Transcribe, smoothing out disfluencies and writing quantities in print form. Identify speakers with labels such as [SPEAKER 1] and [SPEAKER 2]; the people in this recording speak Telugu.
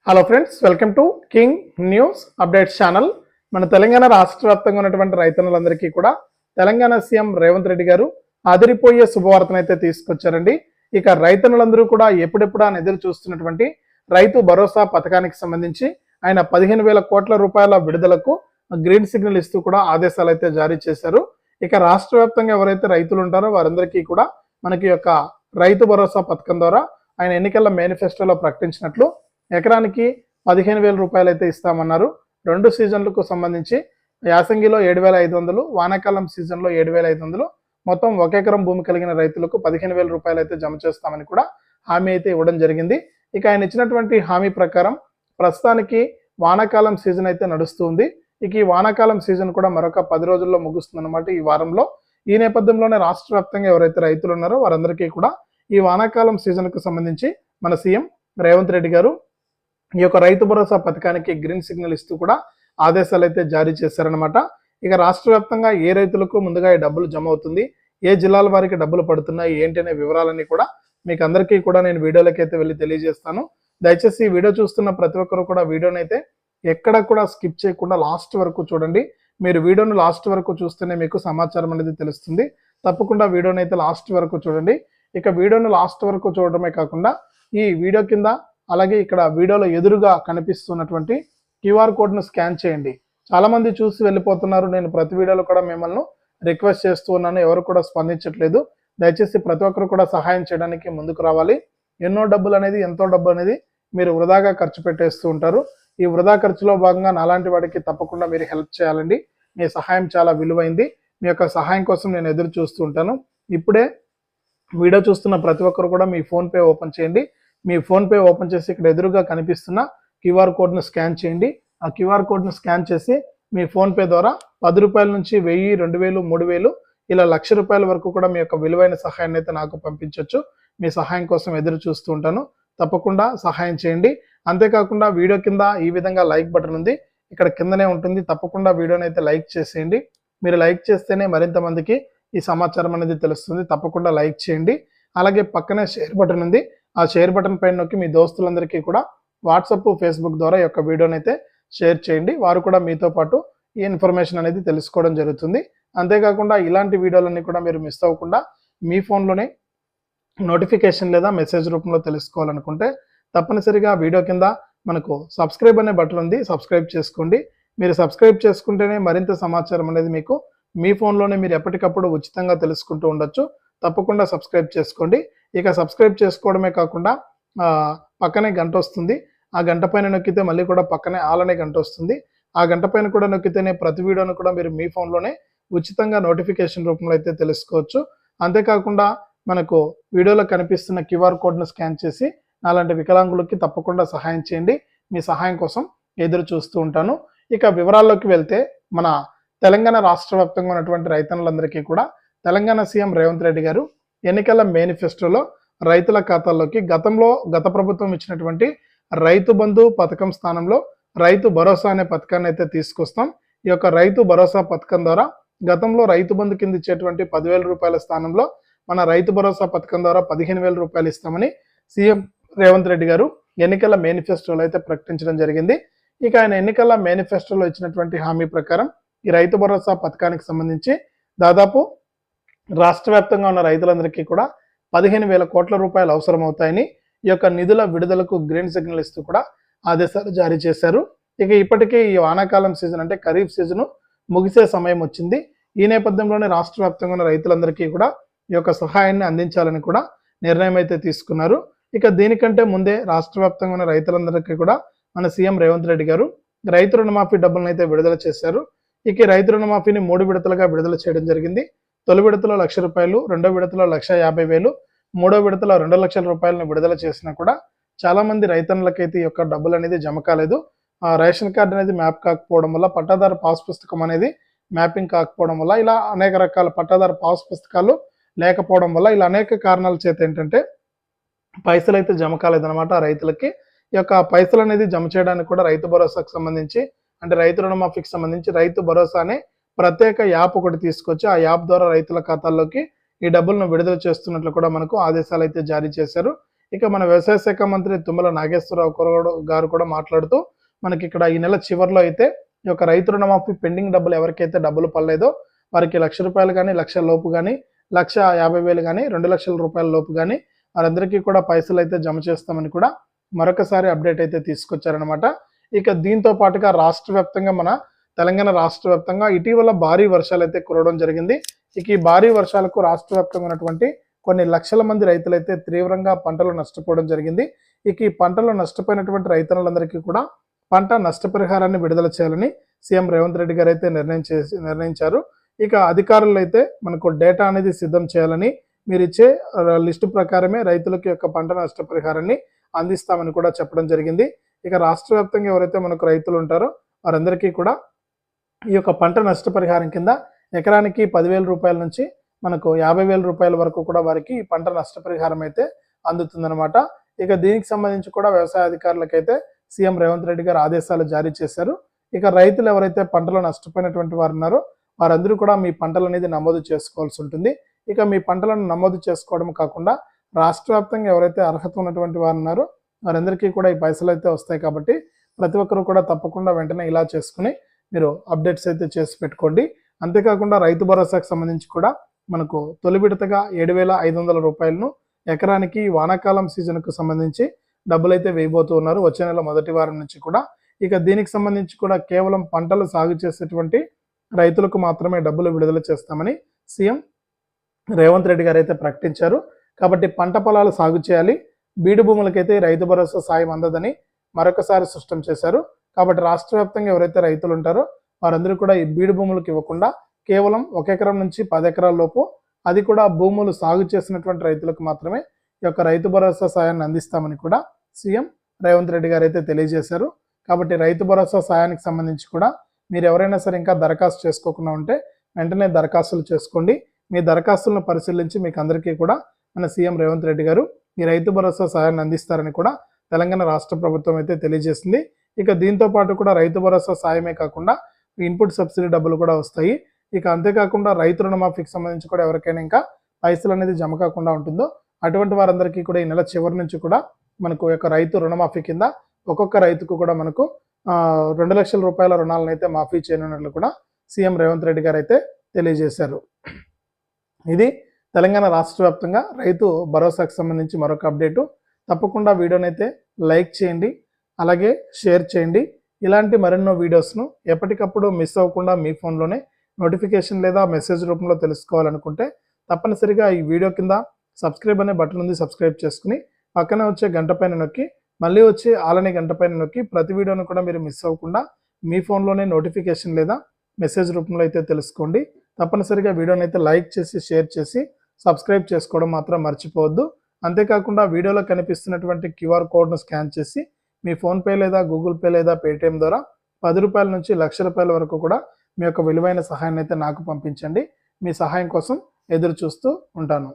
[SPEAKER 1] Hello friends, welcome to king news updates channel. మన తెలంగాణ రాష్ట్ర వ్యాప్తంగా ఉన్నటువంటి రైతన్నులందరికీ కూడా తెలంగాణ సీఎం రేవంత్ రెడ్డి గారు అదిరిపోయే శుభవార్తను అయితే తీసుకొచ్చారండి. ఇక రైతన్నులందరూ కూడా ఎప్పుడెప్పుడు అని ఎదురు చూస్తున్నటువంటి రైతు భరోసా పథకానికి సంబంధించి ఆయన 15,000 కోట్ల రూపాయల విడుదలకు గ్రీన్ సిగ్నల్ ఇస్తూ కూడా ఆదేశాలు అయితే జారీ చేశారు. ఇక రాష్ట్ర వ్యాప్తంగా ఎవరైతే రైతులు ఉంటారో వారందరికీ కూడా మనకి యొక్క రైతు భరోసా పథకం ద్వారా ఆయన ఎన్నికల మేనిఫెస్టోలో ప్రకటించినట్లు ఎకరానికి 15,000 రూపాయలు అయితే ఇస్తామన్నారు. 2 సీజన్లకు సంబంధించి యాసంగిలో 7,500, వానాకాలం సీజన్లో 7,500, మొత్తం 1 ఎకరం భూమి కలిగిన రైతులకు 15,000 రూపాయలు అయితే జమ చేస్తామని కూడా హామీ అయితే ఇవ్వడం జరిగింది. ఇక ఆయన ఇచ్చినటువంటి హామీ ప్రకారం ప్రస్తుతానికి వానాకాలం సీజన్ అయితే నడుస్తుంది. ఇక ఈ వానాకాలం సీజన్ కూడా మరొక 10 రోజుల్లో ముగుస్తుంది అనమాట, ఈ వారంలో. ఈ నేపథ్యంలోనే రాష్ట్ర వ్యాప్తంగా ఎవరైతే రైతులు ఉన్నారో వారందరికీ కూడా ఈ వానాకాలం సీజన్కు సంబంధించి మన సీఎం రేవంత్ రెడ్డి గారు ఈ యొక్క రైతు భరోసా పథకానికి గ్రీన్ సిగ్నల్ ఇస్తూ కూడా ఆదేశాలు అయితే జారీ చేశారనమాట. ఇక రాష్ట్ర వ్యాప్తంగా ఏ రైతులకు ముందుగా ఈ డబ్బులు జమ అవుతుంది, ఏ జిల్లాల వారికి డబ్బులు పడుతున్నాయి, ఏంటి అనే వివరాలన్నీ కూడా మీకు అందరికీ కూడా నేను వీడియోలోకి అయితే వెళ్ళి తెలియజేస్తాను. దయచేసి ఈ వీడియో చూస్తున్న ప్రతి ఒక్కరు కూడా వీడియోని అయితే ఎక్కడ కూడా స్కిప్ చేయకుండా లాస్ట్ వరకు చూడండి. మీరు వీడియోను లాస్ట్ వరకు చూస్తేనే మీకు సమాచారం అనేది తెలుస్తుంది. తప్పకుండా వీడియోని అయితే లాస్ట్ వరకు చూడండి. ఇక వీడియోను లాస్ట్ వరకు చూడడమే కాకుండా ఈ వీడియో కింద అలాగే ఇక్కడ వీడియోలో ఎదురుగా కనిపిస్తున్నటువంటి క్యూఆర్ కోడ్ను స్కాన్ చేయండి. చాలా మంది చూసి వెళ్ళిపోతున్నారు. నేను ప్రతి వీడియోలో కూడా మిమ్మల్ని రిక్వెస్ట్ చేస్తూ ఉన్నాను, ఎవరు కూడా స్పందించట్లేదు. దయచేసి ప్రతి ఒక్కరు కూడా సహాయం చేయడానికి ముందుకు రావాలి. ఎంతో డబ్బు అనేది మీరు వృధాగా ఖర్చు పెట్టేస్తూ ఉంటారు. ఈ వృధా ఖర్చులో భాగంగా నాలాంటి వాడికి తప్పకుండా మీరు హెల్ప్ చేయాలండి. మీ సహాయం చాలా విలువైంది. మీ యొక్క సహాయం కోసం నేను ఎదురు చూస్తూ ఉంటాను. ఇప్పుడే వీడియో చూస్తున్న ప్రతి ఒక్కరు కూడా మీ ఫోన్పే ఓపెన్ చేయండి. మీ ఫోన్పే ఓపెన్ చేసి ఇక్కడ ఎదురుగా కనిపిస్తున్న క్యూఆర్ కోడ్ను స్కాన్ చేయండి. ఆ క్యూఆర్ కోడ్ను స్కాన్ చేసి మీ ఫోన్పే ద్వారా 10 రూపాయల నుంచి 1000, 2000, 3000 ఇలా 1,00,000 రూపాయల వరకు కూడా మీ యొక్క విలువైన సహాయాన్ని అయితే నాకు పంపించవచ్చు. మీ సహాయం కోసం ఎదురు చూస్తూ ఉంటాను. తప్పకుండా సహాయం చేయండి. అంతేకాకుండా వీడియో కింద ఈ విధంగా లైక్ బటన్ ఉంది, ఇక్కడ కిందనే ఉంటుంది. తప్పకుండా వీడియోని అయితే లైక్ చేసేయండి. మీరు లైక్ చేస్తేనే మరింత మందికి ఈ సమాచారం అనేది తెలుస్తుంది. తప్పకుండా లైక్ చేయండి. అలాగే పక్కనే షేర్ బటన్ ఉంది. ఆ షేర్ బటన్ పైన నొక్కి మీ దోస్తులందరికీ కూడా వాట్సాప్, ఫేస్బుక్ ద్వారా ఈ యొక్క వీడియోని అయితే షేర్ చేయండి. వారు కూడా మీతో పాటు ఈ ఇన్ఫర్మేషన్ అనేది తెలుసుకోవడం జరుగుతుంది. అంతేకాకుండా ఇలాంటి వీడియోలన్నీ కూడా మీరు మిస్ అవ్వకుండా మీ ఫోన్లోనే నోటిఫికేషన్ లేదా మెసేజ్ రూపంలో తెలుసుకోవాలనుకుంటే తప్పనిసరిగా వీడియో కింద మనకు సబ్స్క్రైబ్ అనే బటన్ ఉంది, సబ్స్క్రైబ్ చేసుకోండి. మీరు సబ్స్క్రైబ్ చేసుకుంటేనే మరింత సమాచారం అనేది మీకు మీ ఫోన్లోనే మీరు ఎప్పటికప్పుడు ఉచితంగా తెలుసుకుంటూ ఉండొచ్చు. తప్పకుండా సబ్స్క్రైబ్ చేసుకోండి. ఇక సబ్స్క్రైబ్ చేసుకోవడమే కాకుండా పక్కనే గంట వస్తుంది. ఆ గంట పైన నొక్కితే మళ్ళీ కూడా పక్కనే ఆల్ అనే గంట వస్తుంది. ఆ గంట పైన కూడా నొక్కితేనే ప్రతి వీడియోను కూడా మీరు మీ ఫోన్లోనే ఉచితంగా నోటిఫికేషన్ రూపంలో అయితే తెలుసుకోవచ్చు. అంతేకాకుండా మనకు వీడియోలో కనిపిస్తున్న క్యూఆర్ కోడ్ను స్కాన్ చేసి అలాంటి వికలాంగులకి తప్పకుండా సహాయం చేయండి. మీ సహాయం కోసం ఎదురు చూస్తూ ఉంటాను. ఇక వివరాల్లోకి వెళ్తే మన తెలంగాణ రాష్ట్ర వ్యాప్తంగా ఉన్నటువంటి రైతన్నులందరికీ కూడా తెలంగాణ సీఎం రేవంత్ రెడ్డి గారు ఎన్నికల మేనిఫెస్టోలో రైతుల ఖాతాల్లోకి గత ప్రభుత్వం ఇచ్చినటువంటి రైతు బంధు పథకం స్థానంలో రైతు భరోసా అనే పథకాన్ని అయితే తీసుకొస్తాం. ఈ యొక్క రైతు భరోసా పథకం ద్వారా గతంలో రైతు బంధు కింద ఇచ్చేటువంటి 10,000 రూపాయల స్థానంలో మన రైతు భరోసా పథకం ద్వారా 15,000 రూపాయలు ఇస్తామని సీఎం రేవంత్ రెడ్డి గారు ఎన్నికల మేనిఫెస్టోలో అయితే ప్రకటించడం జరిగింది. ఇక ఆయన ఎన్నికల మేనిఫెస్టోలో ఇచ్చినటువంటి హామీ ప్రకారం ఈ రైతు భరోసా పథకానికి సంబంధించి దాదాపు రాష్ట్ర వ్యాప్తంగా ఉన్న రైతులందరికీ కూడా 15,000 కోట్ల రూపాయలు అవసరం అవుతాయని ఈ యొక్క నిధుల విడుదలకు గ్రీన్ సిగ్నల్ ఇస్తూ కూడా ఆదేశాలు జారీ చేశారు. ఇక ఇప్పటికే ఈ వానాకాలం సీజన్ అంటే ఖరీఫ్ సీజన్ ముగిసే సమయం వచ్చింది. ఈ నేపథ్యంలోనే రాష్ట్ర వ్యాప్తంగా ఉన్న రైతులందరికీ కూడా ఈ యొక్క సహాయాన్ని అందించాలని కూడా నిర్ణయం అయితే తీసుకున్నారు. ఇక దీనికంటే ముందే రాష్ట్ర వ్యాప్తంగా ఉన్న రైతులందరికీ కూడా మన సీఎం రేవంత్ రెడ్డి గారు రైతు రుణమాఫీ డబ్బులను అయితే విడుదల చేశారు. ఇక రైతు రుణమాఫీని 3 విడతలుగా విడుదల చేయడం జరిగింది. తొలి విడతలో 1,00,000 రూపాయలు, రెండో విడతలో 1,50,000, మూడో విడతలో 2,00,000 రూపాయలను విడుదల చేసినా కూడా చాలా మంది రైతన్నులకైతే ఈ యొక్క డబ్బులు అనేది జమ కాలేదు. రేషన్ కార్డు అనేది మ్యాప్ కాకపోవడం వల్ల, పట్టాదారు పాస్ పుస్తకం అనేది మ్యాపింగ్ కాకపోవడం వల్ల, ఇలా అనేక రకాల పట్టాదారు పాస్ పుస్తకాలు లేకపోవడం వల్ల ఇలా అనేక కారణాల చేత ఏంటంటే పైసలు అయితే జమ కాలేదన్నమాట రైతులకి. ఈ యొక్క పైసలు అనేది జమ చేయడానికి కూడా రైతు భరోసాకు సంబంధించి అంటే రైతు రుణమాఫీకి సంబంధించి రైతు భరోసా అనే ప్రత్యేక యాప్ ఒకటి తీసుకొచ్చి ఆ యాప్ ద్వారా రైతుల ఖాతాల్లోకి ఈ డబ్బులను విడుదల చేస్తున్నట్లు కూడా మనకు ఆదేశాలు అయితే జారీ చేశారు. ఇక మన వ్యవసాయ శాఖ మంత్రి తుమ్మల నాగేశ్వరరావు గారు కూడా మాట్లాడుతూ మనకి ఇక్కడ ఈ నెల చివరిలో అయితే ఈ యొక్క రైతు రుణమాఫీ పెండింగ్ డబ్బులు ఎవరికైతే డబ్బులు పడలేదో వారికి ₹1,00,000 కానీ 1,00,000 లోపు కానీ 1,50,000 కానీ 2,00,000 రూపాయల లోపు కానీ వారందరికీ కూడా పైసలు అయితే జమ చేస్తామని కూడా మరొకసారి అప్డేట్ అయితే తీసుకొచ్చారనమాట. ఇక దీంతో పాటుగా రాష్ట్ర వ్యాప్తంగా మన తెలంగాణ రాష్ట్ర వ్యాప్తంగా ఇటీవల భారీ వర్షాలు అయితే కురవడం జరిగింది. ఇక ఈ భారీ వర్షాలకు రాష్ట్ర వ్యాప్తంగా ఉన్నటువంటి కొన్ని లక్షల మంది రైతులైతే తీవ్రంగా పంటలు నష్టపోవడం జరిగింది. ఇక ఈ పంటలు నష్టపోయినటువంటి రైతులందరికీ కూడా పంట నష్టపరిహారాన్ని విడుదల చేయాలని సీఎం రేవంత్ రెడ్డి గారు అయితే నిర్ణయించారు. ఇక అధికారులు అయితే మనకు డేటా అనేది సిద్ధం చేయాలని, మీరు ఇచ్చే లిస్టు ప్రకారమే రైతులకి యొక్క పంట నష్టపరిహారాన్ని అందిస్తామని కూడా చెప్పడం జరిగింది. ఇక రాష్ట్ర వ్యాప్తంగా ఎవరైతే మనకు రైతులు ఉంటారో వారందరికీ కూడా ఈ యొక్క పంట నష్టపరిహారం కింద ఎకరానికి ₹10,000 నుంచి మనకు ₹50,000 వరకు కూడా వారికి పంట నష్టపరిహారం అయితే అందుతుందన్నమాట. ఇక దీనికి సంబంధించి కూడా వ్యవసాయ అధికారులకైతే సీఎం రేవంత్ రెడ్డి గారు ఆదేశాలు జారీ చేశారు. ఇక రైతులు ఎవరైతే పంటలు నష్టపోయినటువంటి వారు ఉన్నారో వారందరూ కూడా మీ పంటలు అనేది నమోదు చేసుకోవాల్సి ఉంటుంది. ఇక మీ పంటలను నమోదు చేసుకోవడం కాకుండా రాష్ట్ర వ్యాప్తంగా ఎవరైతే అర్హత ఉన్నటువంటి వారు ఉన్నారో వారందరికీ కూడా ఈ పైసలు అయితే వస్తాయి. కాబట్టి ప్రతి ఒక్కరు కూడా తప్పకుండా వెంటనే ఇలా చేసుకుని మీరు అప్డేట్స్ అయితే చేసి పెట్టుకోండి. అంతేకాకుండా రైతు భరోసాకు సంబంధించి కూడా మనకు తొలి విడతగా ₹7,500 ఎకరానికి వానాకాలం సీజన్కు సంబంధించి డబ్బులైతే వేయబోతూ ఉన్నారు వచ్చే నెల మొదటి వారం నుంచి కూడా. ఇక దీనికి సంబంధించి కూడా కేవలం పంటలు సాగు చేసేటువంటి రైతులకు మాత్రమే డబ్బులు విడుదల చేస్తామని సీఎం రేవంత్ రెడ్డి గారు అయితే ప్రకటించారు. కాబట్టి పంట పొలాలు సాగు చేయాలి, బీడు భూములకైతే రైతు భరోసా సాయం అందదని మరొకసారి స్పష్టం చేశారు. కాబట్టి రాష్ట్ర వ్యాప్తంగా ఎవరైతే రైతులు ఉంటారో వారందరూ కూడా ఈ బీడు భూములకు ఇవ్వకుండా కేవలం 1 ఎకరం నుంచి 10 ఎకరాల లోపు, అది కూడా భూములు సాగు చేసినటువంటి రైతులకు మాత్రమే ఈ యొక్క రైతు భరోసా సాయాన్ని అందిస్తామని కూడా సీఎం రేవంత్ రెడ్డి గారు అయితే తెలియజేశారు. కాబట్టి రైతు భరోసా సాయానికి సంబంధించి కూడా మీరు ఎవరైనా సరే ఇంకా దరఖాస్తు చేసుకోకుండా ఉంటే వెంటనే దరఖాస్తులు చేసుకోండి. మీ దరఖాస్తులను పరిశీలించి మీకు అందరికీ కూడా మన సీఎం రేవంత్ రెడ్డి గారు ఈ రైతు భరోసా సాయాన్ని అందిస్తారని కూడా తెలంగాణ రాష్ట్ర ప్రభుత్వం అయితే తెలియజేసింది. ఇక దీంతో పాటు కూడా రైతు భరోసా సాయమే కాకుండా ఇన్పుట్ సబ్సిడీ డబ్బులు కూడా వస్తాయి. ఇక అంతేకాకుండా రైతు రుణమాఫీకి సంబంధించి కూడా ఎవరికైనా ఇంకా పైసలు అనేది జమ కాకుండా ఉంటుందో అటువంటి వారందరికీ కూడా ఈ నెల చివరి నుంచి కూడా మనకు యొక్క రైతు రుణమాఫీ కింద ఒక్కొక్క రైతుకు కూడా మనకు ₹2,00,000 రుణాలను అయితే మాఫీ చేయనున్నట్లు కూడా సీఎం రేవంత్ రెడ్డి గారు అయితే తెలియజేశారు. ఇది తెలంగాణ రాష్ట్ర వ్యాప్తంగా రైతు భరోసాకు సంబంధించి మరొక అప్డేటు. తప్పకుండా వీడియోనైతే లైక్ చేయండి, అలాగే షేర్ చేయండి. ఇలాంటి మరెన్నో వీడియోస్ను ఎప్పటికప్పుడు మిస్ అవ్వకుండా మీ ఫోన్లోనే నోటిఫికేషన్ లేదా మెసేజ్ రూపంలో తెలుసుకోవాలనుకుంటే తప్పనిసరిగా ఈ వీడియో కింద సబ్స్క్రైబ్ అనే బటన్ ఉంది, సబ్స్క్రైబ్ చేసుకుని పక్కన వచ్చే గంట పైన నొక్కి మళ్ళీ వచ్చే ఆలనే గంట పైన నొక్కి ప్రతి వీడియోను కూడా మీరు మిస్ అవ్వకుండా మీ ఫోన్లోనే నోటిఫికేషన్ లేదా మెసేజ్ రూపంలో అయితే తెలుసుకోండి. తప్పనిసరిగా వీడియోని అయితే లైక్ చేసి షేర్ చేసి సబ్స్క్రైబ్ చేసుకోవడం మాత్రం మర్చిపోవద్దు. అంతేకాకుండా వీడియోలో కనిపిస్తున్నటువంటి QR కోడ్ను స్కాన్ చేసి మీ ఫోన్పే లేదా గూగుల్ పే లేదా పేటిఎం ద్వారా ₹10 నుంచి ₹1,00,000 వరకు కూడా మీ యొక్క విలువైన సహాయాన్ని అయితే నాకు పంపించండి. మీ సహాయం కోసం ఎదురు చూస్తూ ఉంటాను.